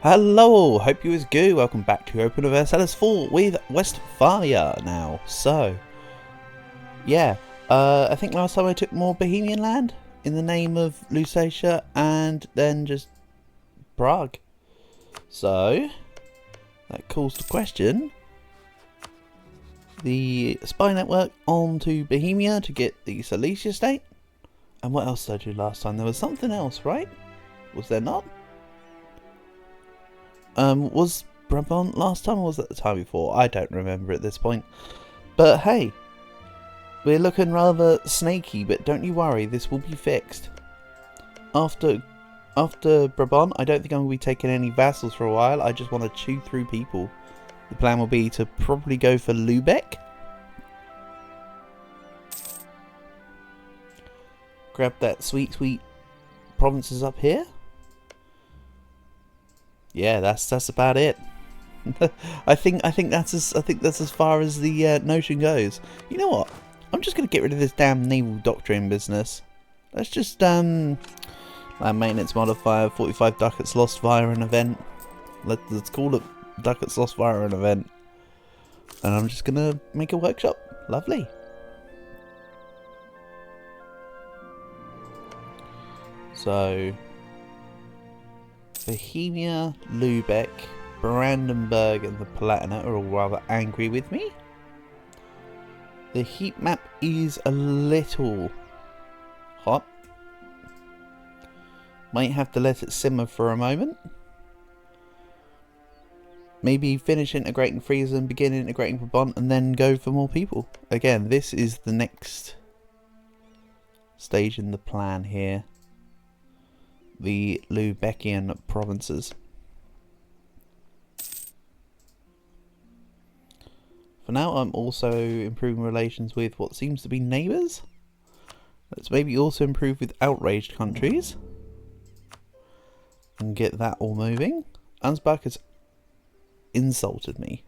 Hello, hope you is good. Welcome back to Open Westphalia 4 with Westphalia now. So, yeah, I think last time I took more Bohemian land in the name of Lusatia and then just Prague. So, that calls the question. The spy network onto Bohemia to get the Silesia state. And what else did I do last time? There was something else, right? Was there not? Was Brabant last time or was that the time before? I don't remember at this point. But hey, we're looking rather snaky, but don't you worry, this will be fixed. After Brabant, I don't think I'm going to be taking any vassals for a while. I just want to chew through people. The plan will be to probably go for Lübeck. Grab that sweet provinces up here. Yeah, that's about it. I think that's as far as the notion goes. You know what? I'm just gonna get rid of this damn naval doctrine business. Let's just land maintenance modifier 45 ducats lost via an event. Let's call it ducats lost via an event. And I'm just gonna make a workshop. Lovely. So Bohemia, Lübeck, Brandenburg and the Palatinate are all rather angry with me. The heat map is a little hot. Might have to let it simmer for a moment. Maybe finish integrating Friesen, begin integrating Brabant and then go for more people. Again, this is the next stage in the plan here. The Lübeckian provinces. For now, I'm also improving relations with what seems to be neighbours. Let's maybe also improve with outraged countries. And get that all moving. Ansbach has insulted me.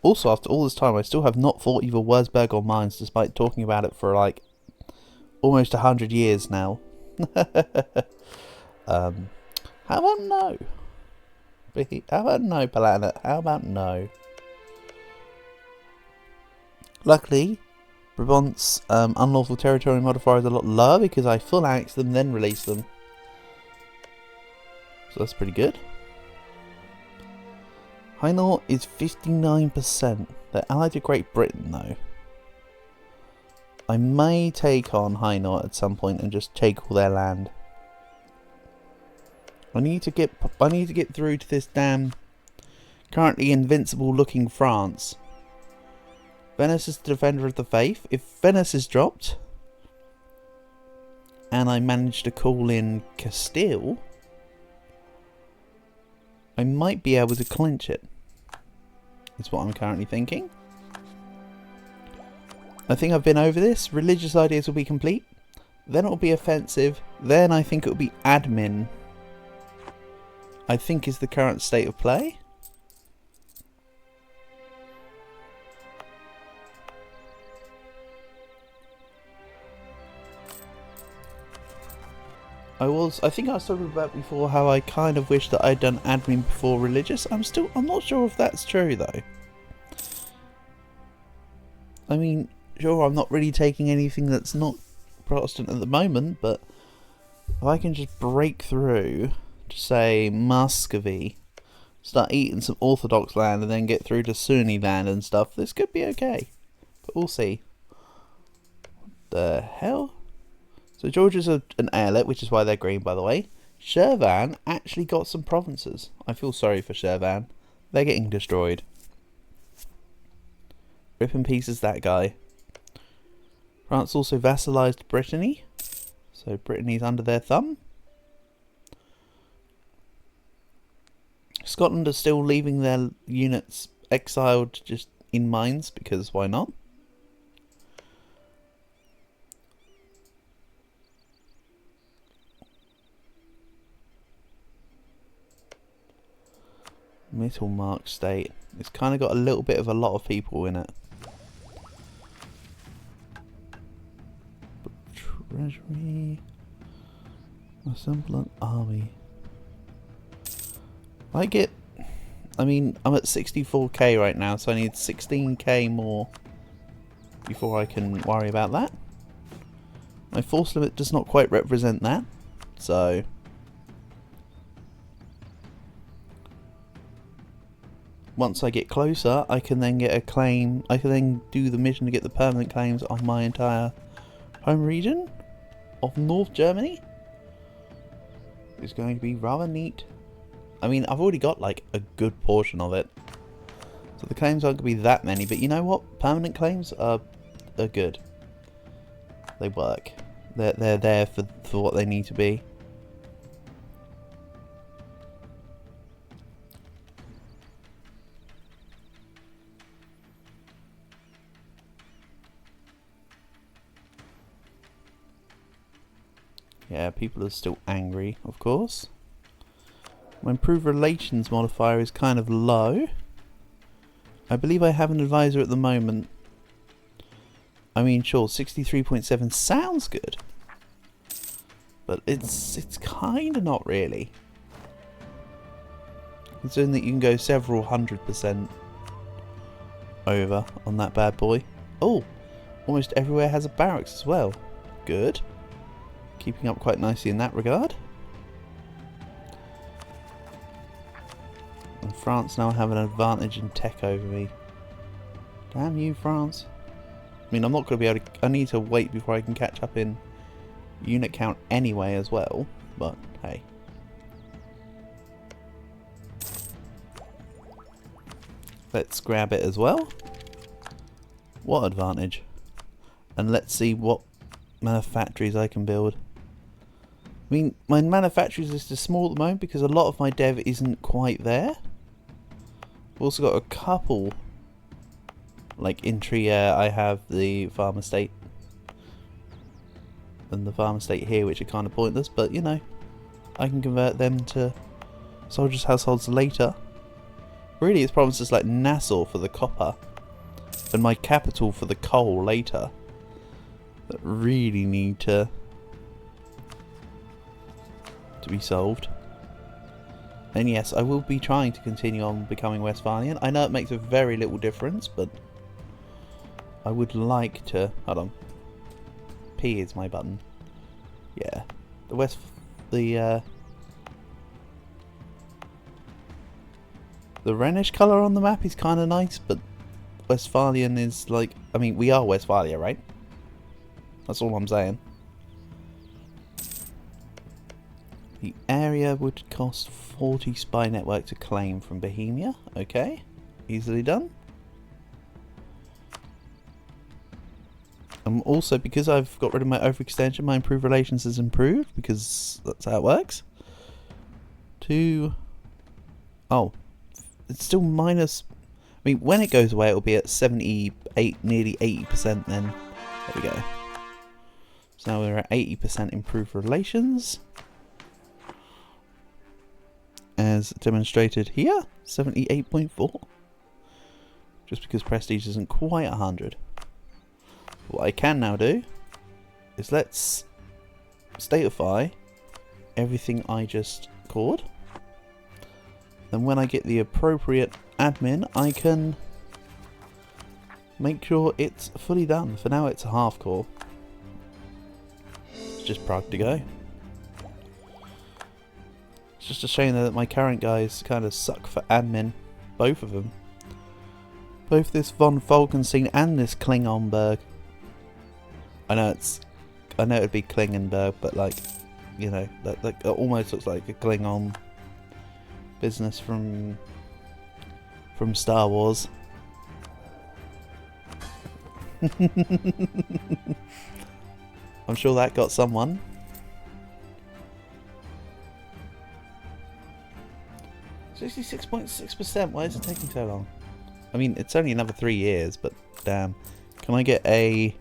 Also, after all this time, I still have not fought either Wurzburg or Mainz, despite talking about it for like almost 100 years now. How about no? How about no, Palatinate? How about no? Luckily, Brabant's unlawful territory modifier is a lot lower because I full annexed them, then released them. So that's pretty good. Hainaut is 59%. They're allied to Great Britain, though. I may take on Hainaut at some point and just take all their land. I need to get through to this damn currently invincible looking France. Venice is the defender of the faith. If Venice is dropped and I manage to call in Castile, I might be able to clinch it. Is what I'm currently thinking. I think I've been over this. Religious ideas will be complete. Then it will be offensive. Then I think it will be admin. I think is the current state of play. I think I was talking about before how I kind of wish that I'd done admin before religious. I'm not sure if that's true though. I mean, sure, I'm not really taking anything that's not Protestant at the moment, but if I can just break through to say Muscovy, start eating some Orthodox land and then get through to Sunni land and stuff, this could be okay. But we'll see. What the hell? So Georgia's an airlet, which is why they're green, by the way. Shirvan actually got some provinces. I feel sorry for Shirvan. They're getting destroyed. Rip in pieces that guy. France also vassalised Brittany. So Brittany's under their thumb. Scotland are still leaving their units exiled just in mines, because why not? Mittelmark state. It's kind of got a little bit of a lot of people in it. Treasury. Assemble an army. I mean, I'm at 64k right now, so I need 16k more before I can worry about that. My force limit does not quite represent that, so once I get closer, I can then get a claim. I can then do the mission to get the permanent claims on my entire home region of North Germany. It's going to be rather neat. I mean, I've already got like a good portion of it, so the claims aren't going to be that many. But you know what? Permanent claims are good. They work. They're there for what they need to be. Yeah, people are still angry, of course. My improved relations modifier is kind of low. I believe I have an advisor at the moment. I mean, sure, 63.7 sounds good, but it's kind of not really. Considering that you can go several 100% over on that bad boy. Oh, almost everywhere has a barracks as well. Good. Keeping up quite nicely in that regard. And France now have an advantage in tech over me. Damn you, France. I mean, I'm not going to be able to... I need to wait before I can catch up in unit count anyway as well. But, hey. Let's grab it as well. What advantage? And let's see what manufactories I can build. I mean, my manufacturers list is small at the moment because a lot of my dev isn't quite there. I've also got a couple, like in Trier I have the farm estate and the farm estate here, which are kind of pointless, but you know, I can convert them to soldiers' households later. Really, it's promises like Nassau for the copper and my capital for the coal later that really need to be solved. And yes, I will be trying to continue on becoming Westphalian. I know it makes a very little difference, but I would like to... Hold on. P is my button. Yeah. The Rhenish colour on the map is kind of nice, but Westphalian is like... I mean, we are Westphalia, right? That's all I'm saying. The area would cost 40 spy network to claim from Bohemia. Okay, easily done. Also, because I've got rid of my overextension, my improved relations has improved, because that's how it works. Oh, it's still minus... I mean, when it goes away, it'll be at 78, nearly 80% then. There we go. So now we're at 80% improved relations. As demonstrated here, 78.4. Just because prestige isn't quite 100. What I can now do is let's statify everything I just called. Then when I get the appropriate admin, I can make sure it's fully done. For now, it's a half core. It's just Prague to go. It's just a shame that my current guys kind of suck for admin. Both of them. Both this von Falkenstein and this Klingonberg. I know it'd be Klingenberg, but like, you know, that it almost looks like a Klingon business from Star Wars. I'm sure that got someone. 66.6%. Why is it taking so long? I mean, it's only another 3 years, but damn. Can I get a...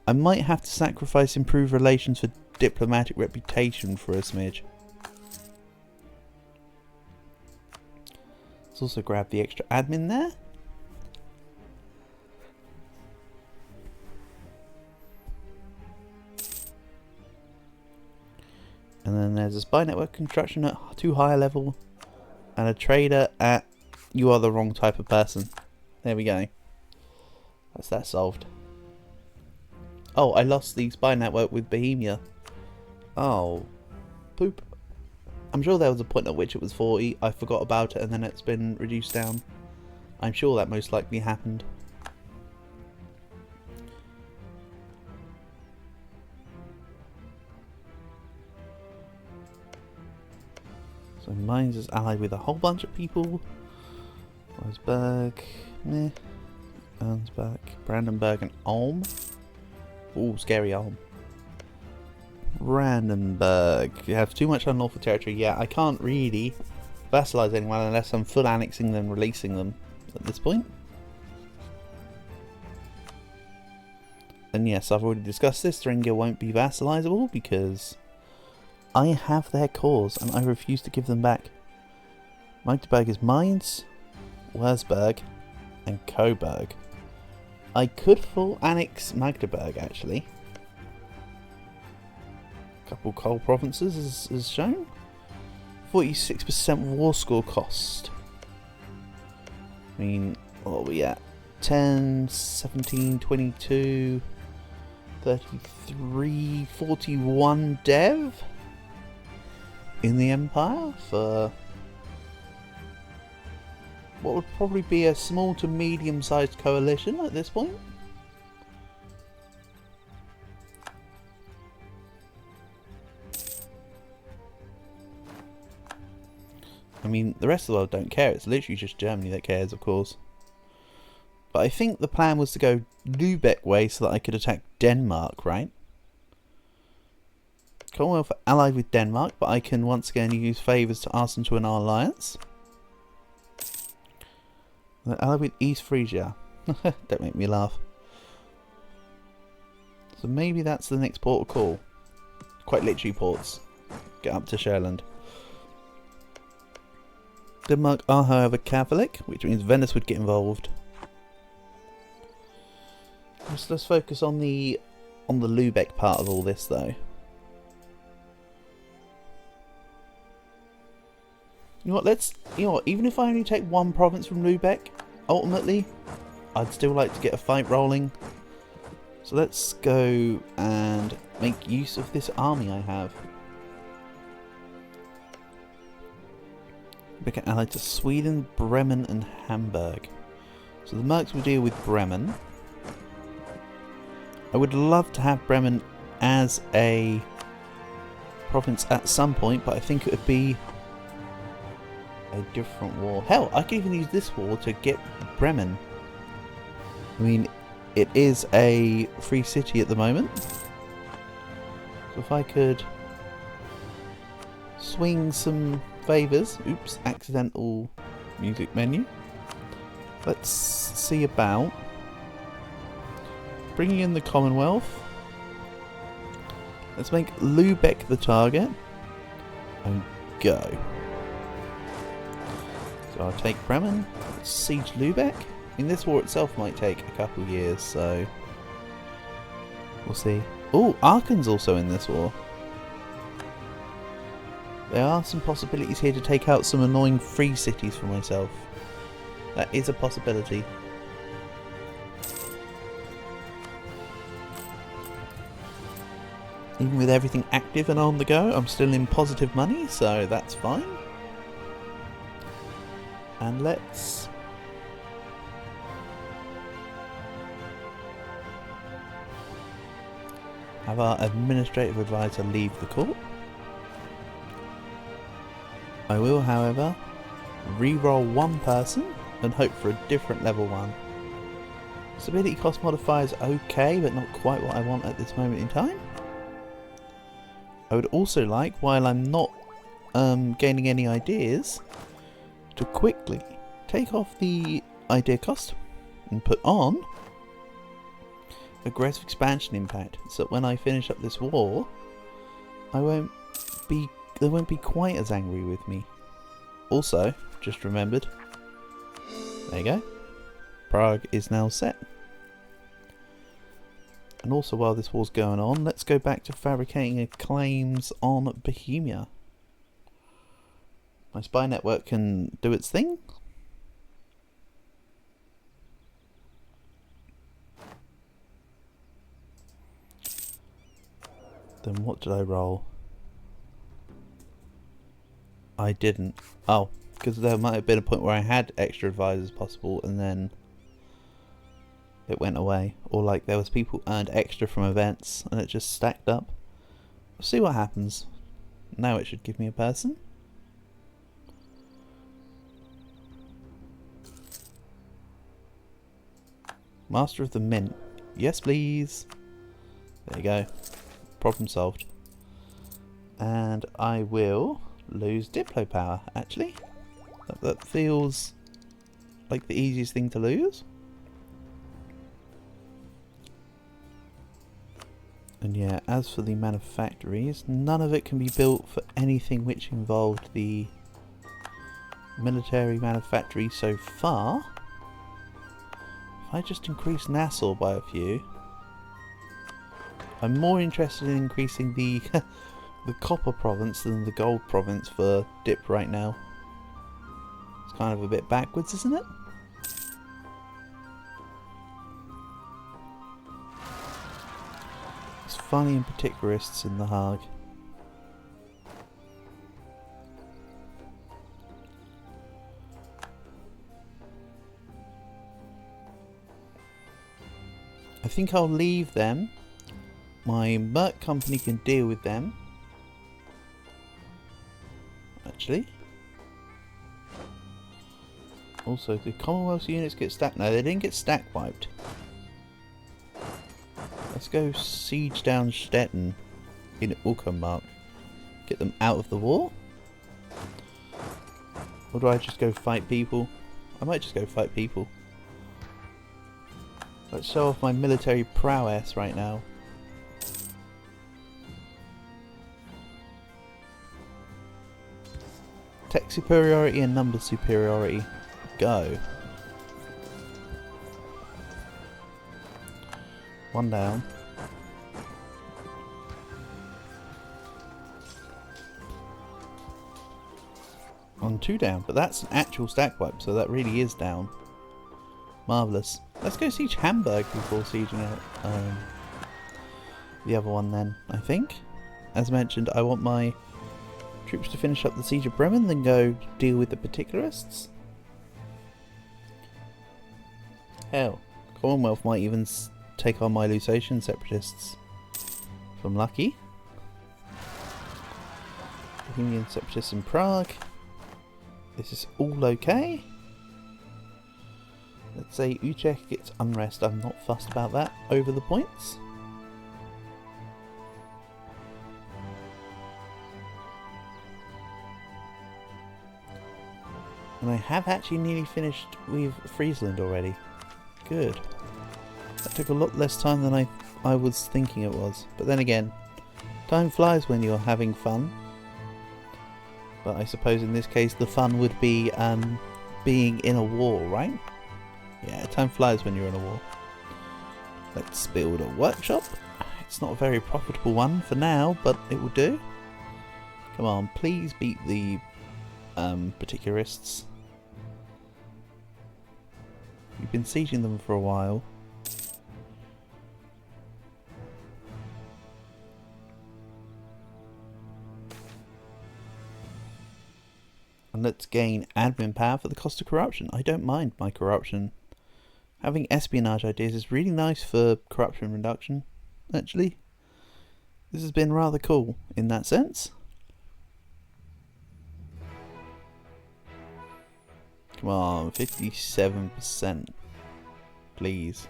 I might have to sacrifice improved relations for diplomatic reputation for a smidge. Let's also grab the extra admin there. And then there's a spy network construction at too high a level. And a trader at you are the wrong type of person. There we go. That's that solved. Oh, I lost the spy network with Bohemia. Oh, poop. I'm sure there was a point at which it was 40. I forgot about it and then it's been reduced down. I'm sure that most likely happened. So Mainz is allied with a whole bunch of people. Weisberg, meh. Ernstberg, Brandenburg and Ulm. Ooh, scary Ulm. Brandenburg. You have too much unlawful territory. Yeah, I can't really vassalize anyone unless I'm full annexing them, releasing them at this point. And yes, I've already discussed this. Thuringia won't be vassalizable because I have their cause and I refuse to give them back. Magdeburg is Mainz, Wurzburg and Coburg. I could full annex Magdeburg actually. Couple coal provinces as shown. 46% war score cost. I mean, what are we at? 10, 17, 22, 33, 41 dev in the Empire for what would probably be a small to medium sized coalition at this point. I mean, the rest of the world don't care. It's literally just Germany that cares, of course. But I think the plan was to go Lübeck way so that I could attack Denmark, right? Commonwealth are allied with Denmark, but I can once again use favours to ask them to an alliance. They're allied with East Frisia. Don't make me laugh. So maybe that's the next port of call. Quite literally ports. Get up to Sherland. Denmark are, however, Catholic, which means Venice would get involved. Let's focus on the Lübeck part of all this, though. You know what? Even if I only take one province from Lübeck, ultimately, I'd still like to get a fight rolling. So let's go and make use of this army I have. Become allied to Sweden, Bremen and Hamburg. So the Mercs will deal with Bremen. I would love to have Bremen as a province at some point, but I think it would be a different war. Hell, I could even use this war to get Bremen. I mean, it is a free city at the moment. So if I could swing some favours. Oops, accidental music menu. Let's see about bringing in the Commonwealth. Let's make Lübeck the target and go. So I'll take Bremen. Let's siege Lübeck. I mean, this war itself might take a couple of years, so we'll see. Oh, Aachen's also in this war. There are some possibilities here to take out some annoying free cities for myself. That is a possibility. Even with everything active and on the go, I'm still in positive money, so that's fine. And let's have our administrative advisor leave the court. I will, however, re-roll one person and hope for a different level one. Stability cost modifier is okay, but not quite what I want at this moment in time. I would also like, while I'm not gaining any ideas, to quickly take off the idea cost and put on aggressive expansion impact, so that when I finish up this war, they won't be quite as angry with me. Also, just remembered, there you go, Prague is now set. And also, while this war's going on, let's go back to fabricating claims on Bohemia. My spy network can do its thing. Then what did I roll? I didn't. Oh, because there might have been a point where I had extra advisors possible and then it went away. Or like there was people earned extra from events and it just stacked up. We'll see what happens. Now it should give me a person. Master of the Mint. Yes, please. There you go. Problem solved. And I will lose Diplo power, actually. That feels like the easiest thing to lose. And yeah, as for the manufactories, none of it can be built for anything which involved the military manufactory so far. If I just increase Nassau by a few, I'm more interested in increasing the the copper province than the gold province for Dip right now. It's kind of a bit backwards, isn't it? It's funny and particularists in the Hague. I think I'll leave them. My Merc company can deal with them. Actually. Also, the Commonwealth units get stacked. No, they didn't get stack wiped. Let's go siege down Stettin in Uckermark. Get them out of the war. Or do I just go fight people? I might just go fight people. Let's show off my military prowess right now. Tech superiority and number superiority. Go. One down. On two down, but that's an actual stack wipe, so that really is down. Marvellous. Let's go siege Hamburg before sieging out the other one then, I think. As mentioned, I want my troops to finish up the siege of Bremen, then go deal with the particularists. Hell, Commonwealth might even take on my Lusatian separatists. If I'm lucky. Bohemian separatists in Prague. This is all okay. Let's say Utrecht gets unrest. I'm not fussed about that over the points. And I have actually nearly finished with Friesland already. Good. That took a lot less time than I was thinking it was. But then again, time flies when you're having fun. But I suppose in this case the fun would be being in a war, right? Yeah, time flies when you're in a war. Let's build a workshop. It's not a very profitable one for now, but it will do. Come on, please beat the particularists. You've been sieging them for a while. And let's gain admin power for the cost of corruption. I don't mind my corruption. Having espionage ideas is really nice for corruption reduction, actually. This has been rather cool in that sense. Come on, 57%. Please.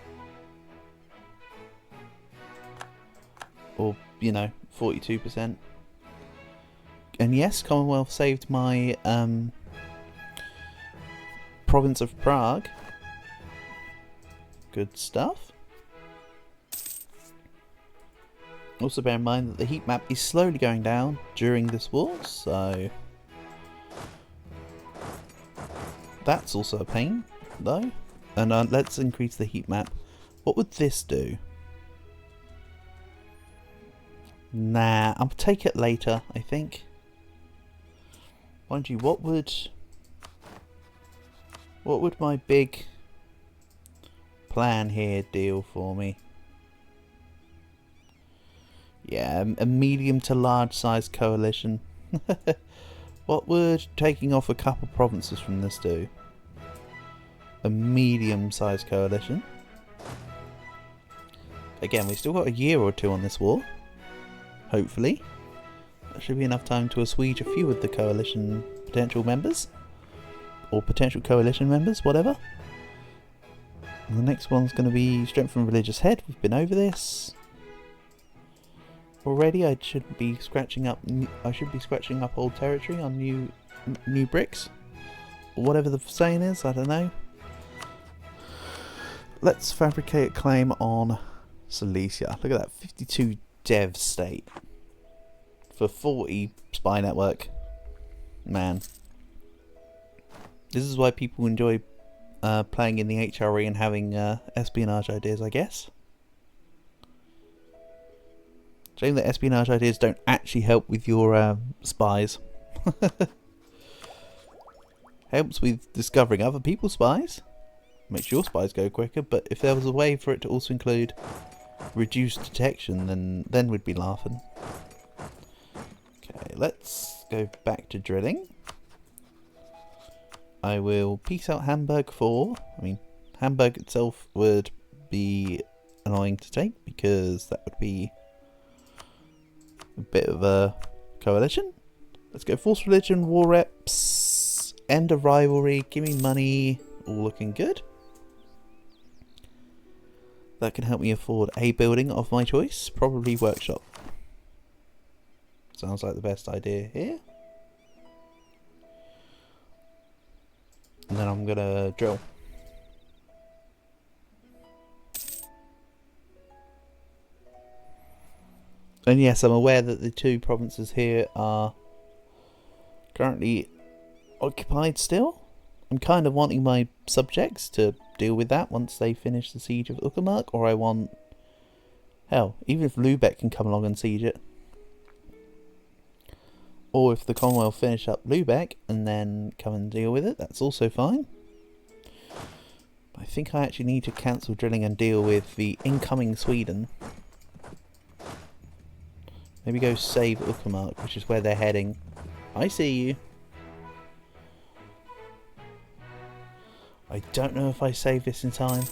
Or, you know, 42%. And yes, Commonwealth saved my province of Prague. Good stuff. Also bear in mind that the heat map is slowly going down during this war, so that's also a pain, though. And let's increase the heat map. What would this do? Nah, I'll take it later, I think. Mind you, what would my big plan here deal for me? Yeah, a medium to large size coalition. What would taking off a couple provinces from this do? A medium sized coalition. Again, we've still got a year or two on this war. Hopefully. That should be enough time to assuage a few of the coalition potential members. Or potential coalition members, whatever. And the next one's going to be strengthen religious head. We've been over this already. I should be scratching up old territory on new bricks, or whatever the saying is. I don't know. Let's fabricate a claim on Silesia. Look at that, 52 dev state for 40 spy network. Man, this is why people enjoy playing in the HRE and having espionage ideas, I guess. Shame that espionage ideas don't actually help with your spies. Helps with discovering other people's spies. Makes your spies go quicker, but if there was a way for it to also include reduced detection, then we'd be laughing. Okay, let's go back to drilling. I will piece out Hamburg Hamburg itself would be annoying to take because that would be a bit of a coalition. Let's go force religion, war reps, end of rivalry, give me money, all looking good. That can help me afford a building of my choice, probably workshop. Sounds like the best idea here. And then I'm gonna drill. And yes, I'm aware that the two provinces here are currently occupied still. I'm kind of wanting my subjects to deal with that once they finish the siege of Uckermark, or I want... Hell, even if Lübeck can come along and siege it. Or if the Commonwealth finish up Lübeck and then come and deal with it, that's also fine. I think I actually need to cancel drilling and deal with the incoming Sweden. Maybe go save Uckermark, which is where they're heading. I see you. I don't know if I save this in time.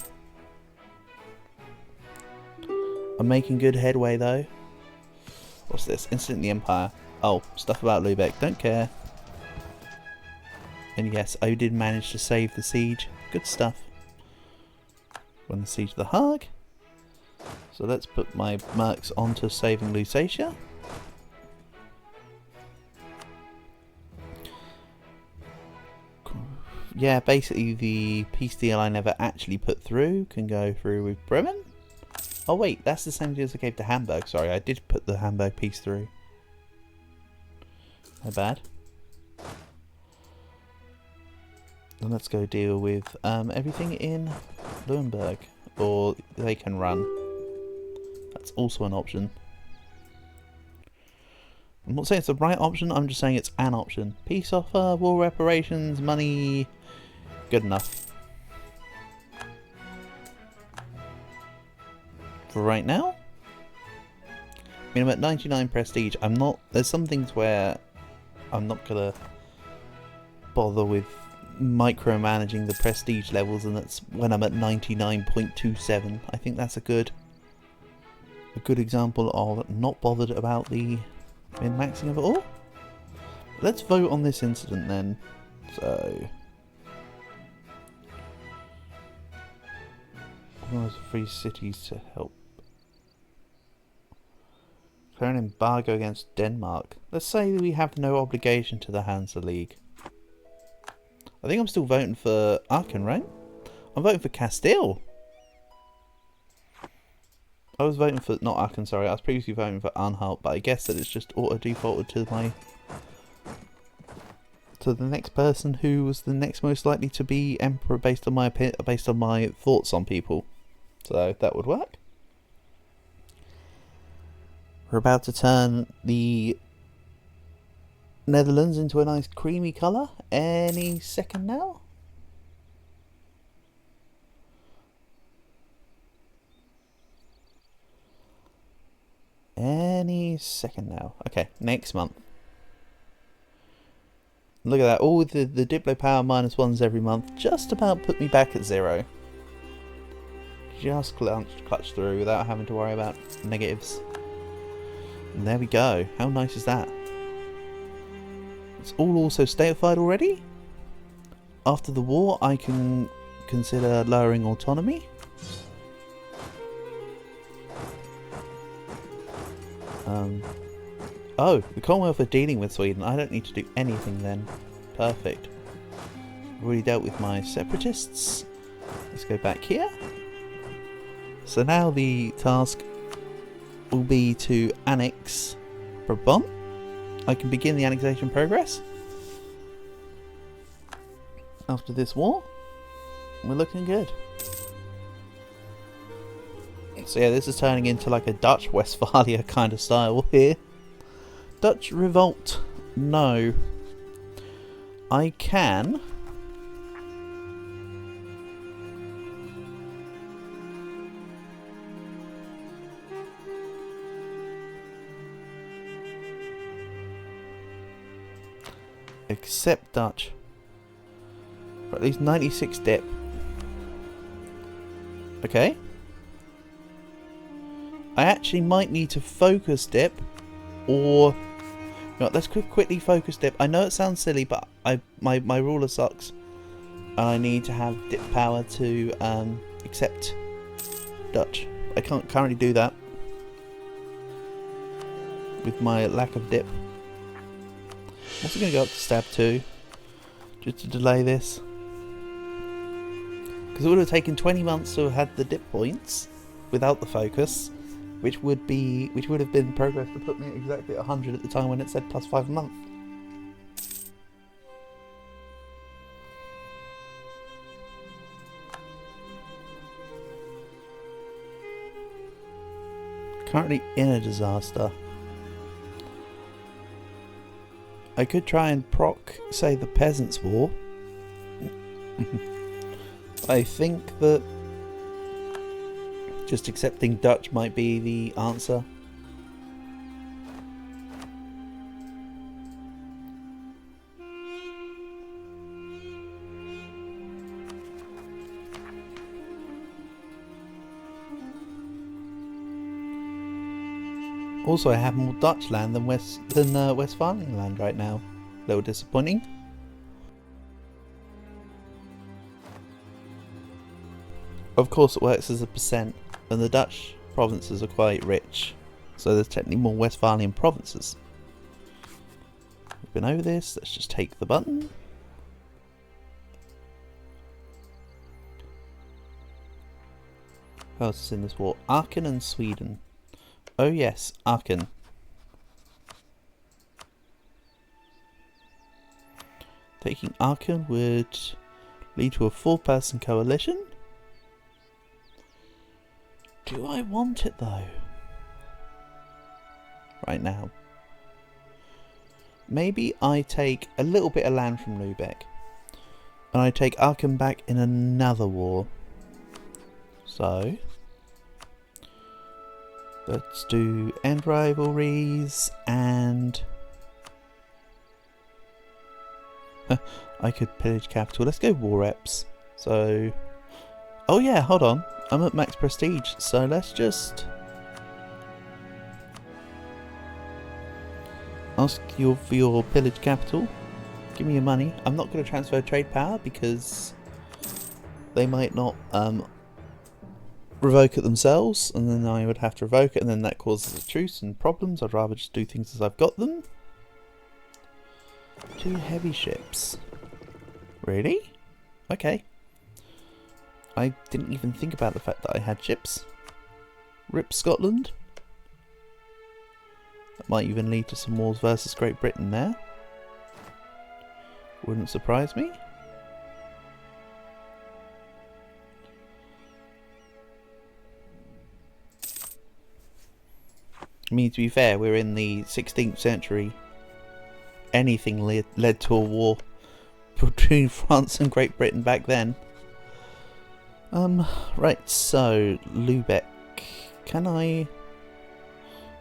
I'm making good headway though. What's this? Incident in the Empire. Oh, stuff about Lübeck. Don't care. And yes, I did manage to save the siege. Good stuff. Won the siege of the Hague. So let's put my mercs onto saving Lusatia. Yeah, basically the peace deal I never actually put through can go through with Bremen. Oh wait, that's the same deal as I gave to Hamburg. Sorry, I did put the Hamburg peace through. My bad. And let's go deal with everything in Nuremberg. Or they can run. That's also an option. I'm not saying it's the right option, I'm just saying it's an option. Peace offer, war reparations, money... Good enough. For right now? I mean, I'm at 99 prestige. I'm not... There's some things where I'm not gonna bother with micromanaging the prestige levels, and that's when I'm at 99.27. I think that's a good example of not bothered about the min-maxing of it all. Let's vote on this incident then. So, organise free cities to help. Declare an embargo against Denmark. Let's say we have no obligation to the Hansa League. I think I'm still voting for Aachen, right? I'm voting for Castile. I was voting for, not Aachen, sorry, I was previously voting for Anhalt, but I guess that it's just auto-defaulted to the next person who was the next most likely to be emperor based on my thoughts on people. So that would work. We're about to turn the Netherlands into a nice creamy colour any second now. Any second now. Okay, next month. Look at that. All the Diplo power -1s every month just about put me back at 0. Just clutch through without having to worry about negatives. And there we go. How nice is that? It's all also statified already. After the war, I can consider lowering autonomy. Oh, the Commonwealth are dealing with Sweden. I don't need to do anything then. Perfect. I've already dealt with my separatists. Let's go back here. So now the task will be to annex Brabant. I can begin the annexation progress. After this war, we're looking good. So yeah, this is turning into like a Dutch Westphalia kind of style here. Dutch revolt. No. I can... accept Dutch. For at least 96 dip. Okay. I actually might need to focus dip, or... No, let's quickly focus dip. I know it sounds silly, but my ruler sucks. And I need to have dip power to accept Dutch. I can't currently do that with my lack of dip. I'm also going to go up to stab 2 just to delay this, because it would have taken 20 months to have had the dip points without the focus, which would have been progress to put me at exactly 100 at the time when it said +5 a month. Currently in a disaster. I could try and proc, say, the Peasants' War. I think that just accepting Dutch might be the answer. Also, I have more Dutch land than Westphalian land right now. A little disappointing. Of course, it works as a percent, and the Dutch provinces are quite rich, so there's technically more Westphalian provinces. We've been over this. Let's just take the button. Who else is in this war? Aachen and Sweden. Oh yes, Aachen. Taking Aachen would lead to a 4-person coalition. Do I want it though? Right now. Maybe I take a little bit of land from Lübeck, and I take Aachen back in another war. So... let's do end rivalries, and I could pillage capital. Let's go war reps. So, oh yeah, hold on. I'm at max prestige, so let's just ask you for your pillage capital. Give me your money. I'm not going to transfer trade power because they might not revoke it themselves, and then I would have to revoke it, and then that causes a truce and problems. I'd rather just do things as I've got them. 2 heavy ships. Really? Okay. I didn't even think about the fact that I had ships. Rip Scotland. That might even lead to some wars versus Great Britain there. Wouldn't surprise me. I mean, to be fair, we're in the 16th century anything led to a war between France and Great Britain back then. Right, so Lubeck. Can I...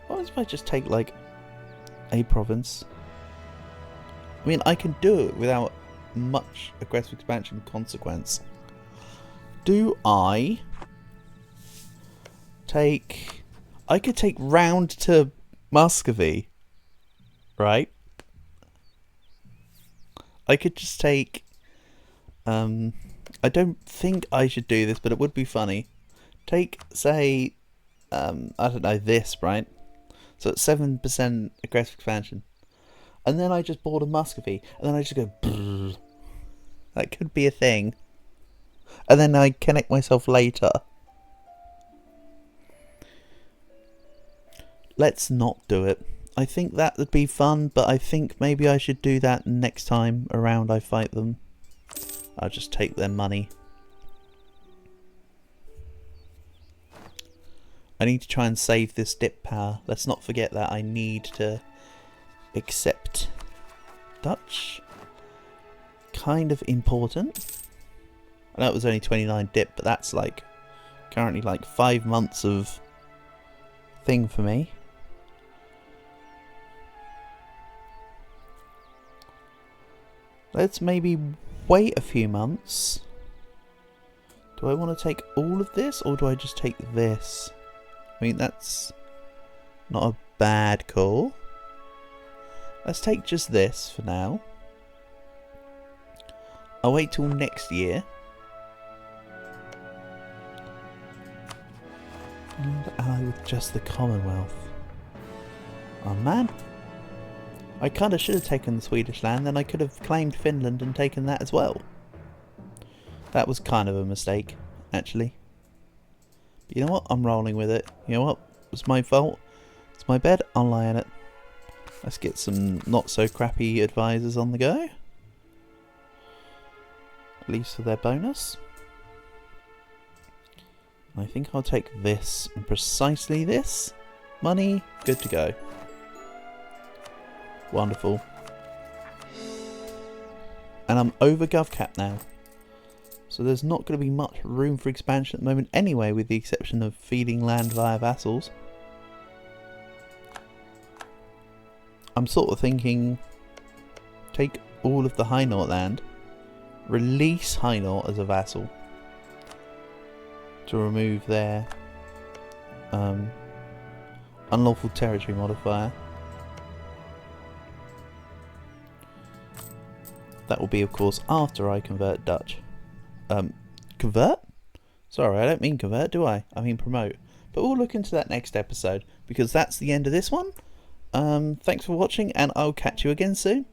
What if I just take, like, a province? I mean, I can do it without much aggressive expansion consequence. Do I take... I could take round to Muscovy, right? I could just take... I don't think I should do this, but it would be funny. Take, say, I don't know, this, right? So it's 7% aggressive expansion. And then I just board a Muscovy, and then I just go... Brrr. That could be a thing. And then I connect myself later. Let's not do it. I think that would be fun, but I think maybe I should do that next time around I fight them. I'll just take their money. I need to try and save this dip power. Let's not forget that I need to accept Dutch. Kind of important. I know it was only 29 dip, but that's like currently like 5 months of thing for me. Let's maybe wait a few months. Do I want to take all of this, or do I just take this? I mean, that's not a bad call. Let's take just this for now. I'll wait till next year. And ally with just the Commonwealth. Oh man. I kind of should have taken the Swedish land, then I could have claimed Finland and taken that as well. That was kind of a mistake, actually. But you know what? I'm rolling with it. You know what? It was my fault. It's my bed. I'll lie in it. Let's get some not so crappy advisors on the go. At least for their bonus. I think I'll take this and precisely this. Money. Good to go. Wonderful. And I'm over gov cap now. So there's not going to be much room for expansion at the moment anyway, with the exception of feeding land via vassals. I'm sort of thinking, take all of the Hainaut land, release Hainaut as a vassal to remove their unlawful territory modifier. That will be, of course, after I convert Dutch. Convert? Sorry, I don't mean convert, do I? I mean promote. But we'll look into that next episode, because that's the end of this one. Thanks for watching, and I'll catch you again soon.